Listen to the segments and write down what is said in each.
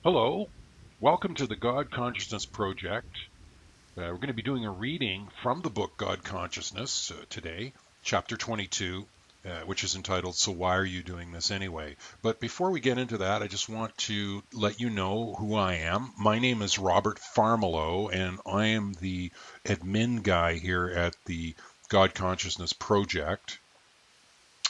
Hello, welcome to the God Consciousness Project. We're going to be doing a reading from the book God Consciousness today, chapter 22, which is entitled, So Why Are You Doing This Anyway? But before we get into that, I just want to let you know who I am. My name is Robert Farmilo, and I am the admin guy here at the God Consciousness Project.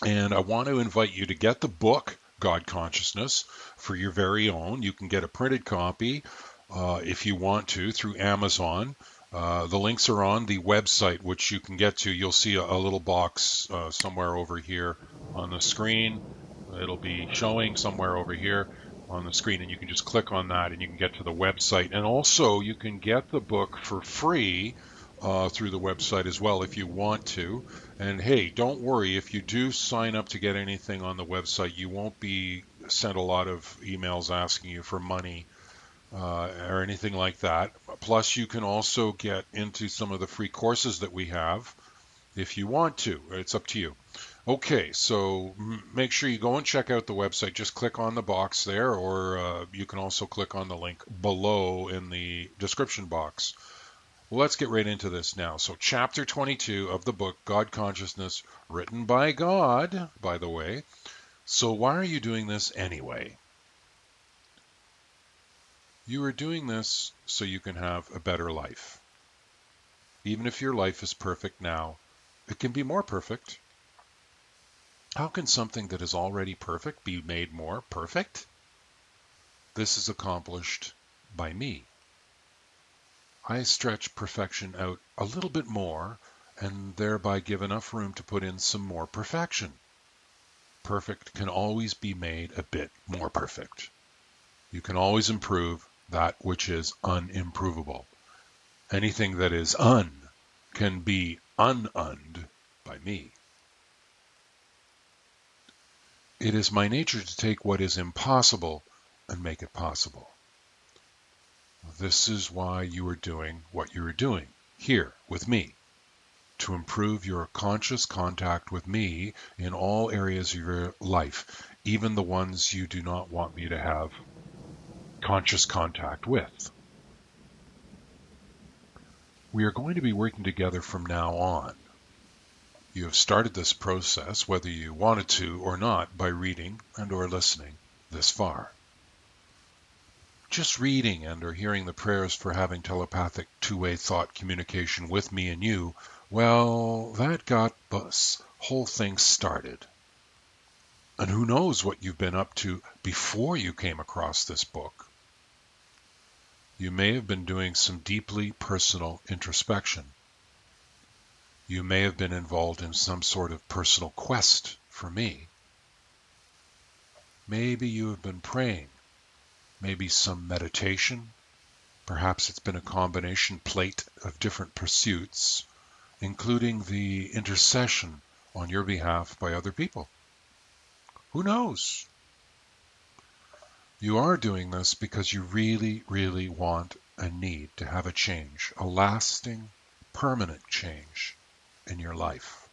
And I want to invite you to get the book, God Consciousness, for your very own. You can get a printed copy if you want to through Amazon. The links are on the website, which you can get to. You'll see a little box somewhere over here on the screen. It'll be showing somewhere over here on the screen, and you can just click on that and you can get to the website. And also, you can get the book for free through the website as well if you want to. And hey, don't worry, if you do sign up to get anything on the website, you won't be sent a lot of emails asking you for money or anything like that. Plus, you can also get into some of the free courses that we have if you want to. It's up to you. Okay, so make sure you go and check out the website. Just click on the box there, or you can also click on the link below in the description box. Well, let's get right into this now. So, chapter 22 of the book, God Consciousness, written by God, by the way. So, why are you doing this anyway? You are doing this so you can have a better life. Even if your life is perfect now, it can be more perfect. How can something that is already perfect be made more perfect? This is accomplished by me. I stretch perfection out a little bit more and thereby give enough room to put in some more perfection. Perfect can always be made a bit more perfect. You can always improve that which is unimprovable. Anything that is can be un-und by me. It is my nature to take what is impossible and make it possible. This is why you are doing what you are doing here with me, to improve your conscious contact with me in all areas of your life, even the ones you do not want me to have conscious contact with. We are going to be working together from now on. You have started this process, whether you wanted to or not, by reading and or listening this far. Just reading and or hearing the prayers for having telepathic two-way thought communication with me and you, well, that got this whole thing started. And who knows what you've been up to before you came across this book. You may have been doing some deeply personal introspection. You may have been involved in some sort of personal quest for me. Maybe you have been praying. Maybe some meditation. Perhaps it's been a combination plate of different pursuits, including the intercession on your behalf by other people. Who knows? You are doing this because you really, really want and need to have a change, a lasting, permanent change in your life.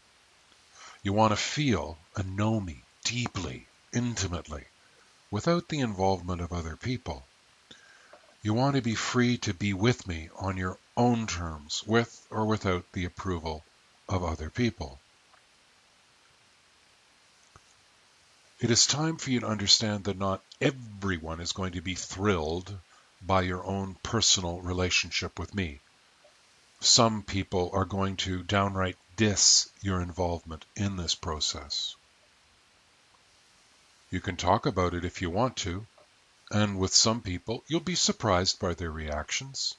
You want to feel and know me deeply, intimately, without the involvement of other people. You want to be free to be with me on your own terms, with or without the approval of other people. It is time for you to understand that not everyone is going to be thrilled by your own personal relationship with me. Some people are going to downright diss your involvement in this process. You can talk about it if you want to, and with some people, you'll be surprised by their reactions,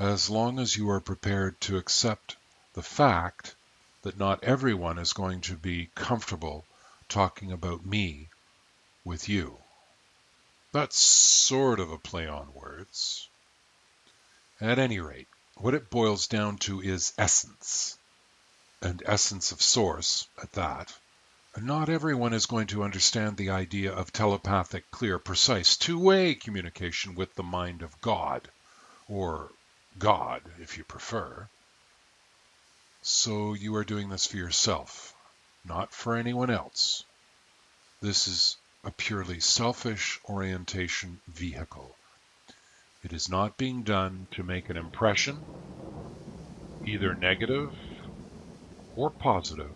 as long as you are prepared to accept the fact that not everyone is going to be comfortable talking about me with you. That's sort of a play on words. At any rate, what it boils down to is essence, and essence of source at that. And not everyone is going to understand the idea of telepathic, clear, precise, two-way communication with the mind of God, or God, if you prefer. So you are doing this for yourself, not for anyone else. This is a purely selfish orientation vehicle. It is not being done to make an impression, either negative or positive,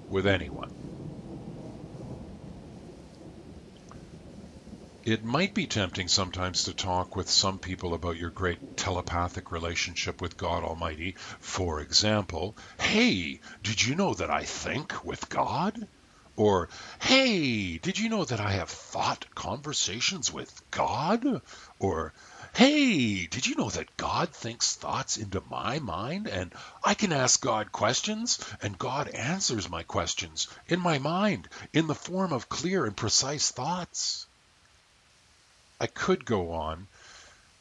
with anyone. It might be tempting sometimes to talk with some people about your great telepathic relationship with God Almighty. For example, hey, did you know that I think with God? Or, hey, did you know that I have thought conversations with God? Or, hey, did you know that God thinks thoughts into my mind and I can ask God questions and God answers my questions in my mind in the form of clear and precise thoughts? I could go on,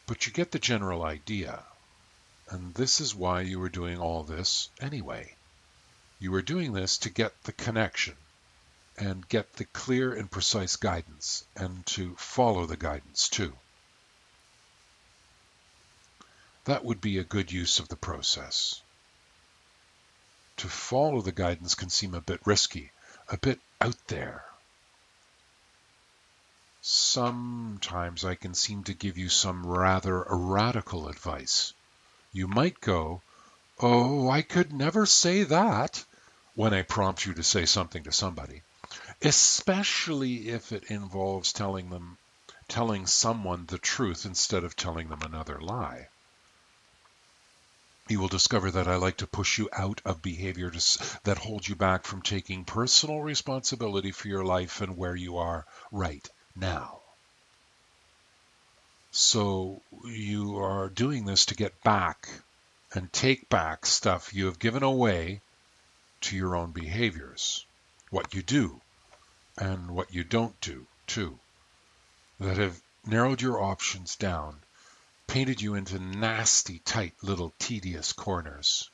but you get the general idea. And this is why you were doing all this anyway. You were doing this to get the connection and get the clear and precise guidance and to follow the guidance too. That would be a good use of the process. To follow the guidance can seem a bit risky, a bit out there. Sometimes I can seem to give you some rather radical advice. You might go, "Oh, I could never say that," when I prompt you to say something to somebody, especially if it involves telling someone the truth instead of telling them another lie. You will discover that I like to push you out of behaviors that hold you back from taking personal responsibility for your life and where you are right now. So you are doing this to get back and take back stuff you have given away to your own behaviors, what you do and what you don't do too, that have narrowed your options down, painted you into nasty, tight little tedious corners.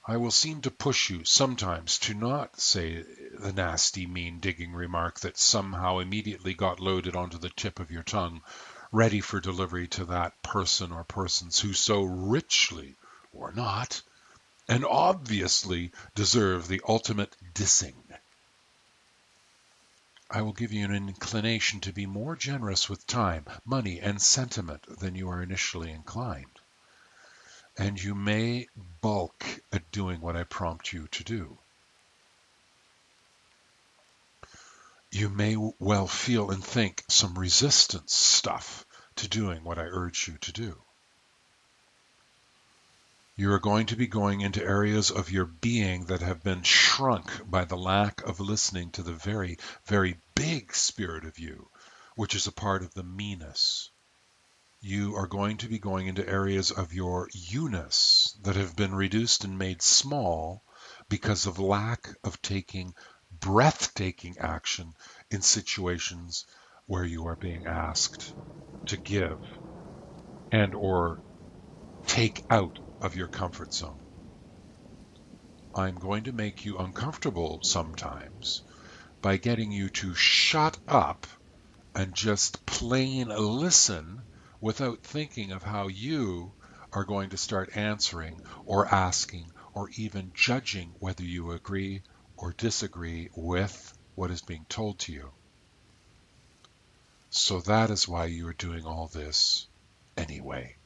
I will seem to push you sometimes to not say the nasty, mean, digging remark that somehow immediately got loaded onto the tip of your tongue, ready for delivery to that person or persons who so richly, or not, and obviously deserve the ultimate dissing. I will give you an inclination to be more generous with time, money, and sentiment than you are initially inclined. And you may balk at doing what I prompt you to do. You may well feel and think some resistance stuff to doing what I urge you to do. You are going to be going into areas of your being that have been shrunk by the lack of listening to the very, very big spirit of you, which is a part of the meanness. You are going to be going into areas of your you-ness that have been reduced and made small because of lack of taking breathtaking action in situations where you are being asked to give and or take out of your comfort zone. I'm going to make you uncomfortable sometimes by getting you to shut up and just plain listen without thinking of how you are going to start answering or asking or even judging whether you agree or disagree with what is being told to you. So that is why you are doing all this anyway.